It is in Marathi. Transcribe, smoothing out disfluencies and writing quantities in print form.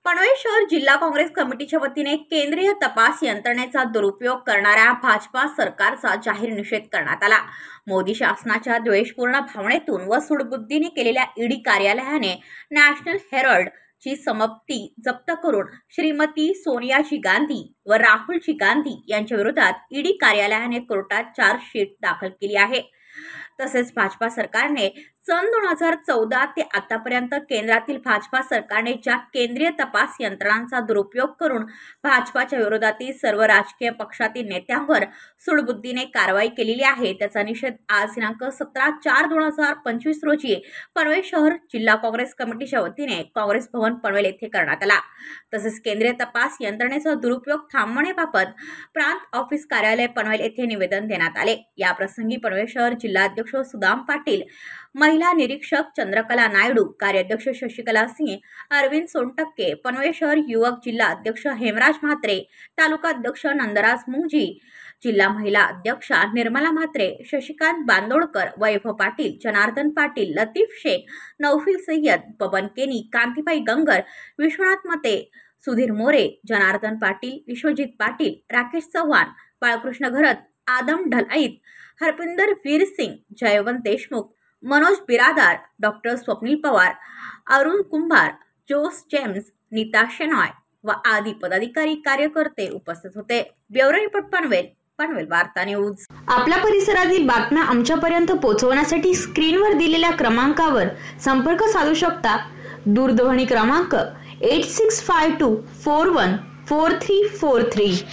पनवेल शहर जिल्हा काँग्रेस कमिटीच्या वतीने केंद्रीय तपास यंत्रणेचा दुरुपयोग करणाऱ्या भाजपा सरकारचा जाहीर निषेध करण्यात आला। मोदी शासनाच्या द्वेषपूर्ण भावनेतून व सूडबुद्धीने केलेल्या ईडी कार्यालयाने नॅशनल हेरल्ड ची संपत्ती जप्त करून श्रीमती सोनियाजी गांधी व राहुलजी गांधी यांच्या विरोधात ईडी कार्यालयाने कोर्टात चार्जशीट दाखल केली आहे। तसेच भाजपा सरकारने सन 2014 ते आतापर्यंत केंद्रातील भाजपा सरकारने ज्या केंद्रीय तपास यंत्रणांचा दुरुपयोग करून भाजपाच्या विरोधातील सर्व राजकीय पक्षातील नेत्यांवर सूडबुद्धीने कारवाई केलेली आहे, त्याचा निषेध आज दिनांक 17/4/2025 रोजी पनवेल शहर जिल्हा काँग्रेस कमिटीच्या वतीने काँग्रेस भवन पनवेल येथे करण्यात आला। तसेच केंद्रीय तपास यंत्रणेचा दुरुपयोग थांबवण्याबाबत प्रांत ऑफिस कार्यालय पनवेल येथे निवेदन देण्यात आले। या प्रसंगी पनवेल शहर जिल्हाध्यक्ष सुदाम पाटील, महिला निरीक्षक चंद्रकला नायडू, कार्याध्यक्ष शशिकला सिंह, अरविंद सोनटक्के, पनवेल शहर युवक जिल्हा अध्यक्ष हेमराज म्हात्रे, तालुका अध्यक्ष नंदराज मुंगजी, जिल्हा महिला अध्यक्षा निर्मला म्हात्रे, शशिकांत बांदोडकर, वैभव पाटील, जनार्दन पाटील, लतीफ शेख, नौफिल सय्यद, बबन केनी, कांतीबाई गंगर, विश्वनाथ मते, सुधीर मोरे, जनार्दन पाटील, विश्वजित पाटील, राकेश चव्हाण, बाळकृष्ण घरत, आदम ढलाईत, हरपिंदर वीर सिंग, जयवंत देशमुख, मनोज बिरादार, डॉक्टर स्वप्नील पवार, अरुण कुंभार, जोस जेम्स, नीता शेनॉय व आदी पदाधिकारी कार्यकर्ते उपस्थित होते। ब्युरो रिपोर्ट पनवेल वार्ता न्यूज। आपल्या परिसरातील बातम्या आमच्यापर्यंत पोहोचवण्यासाठी स्क्रीनवर दिलेल्या क्रमांकावर संपर्क साधू शकता। दूरध्वनी क्रमांक 8652414343।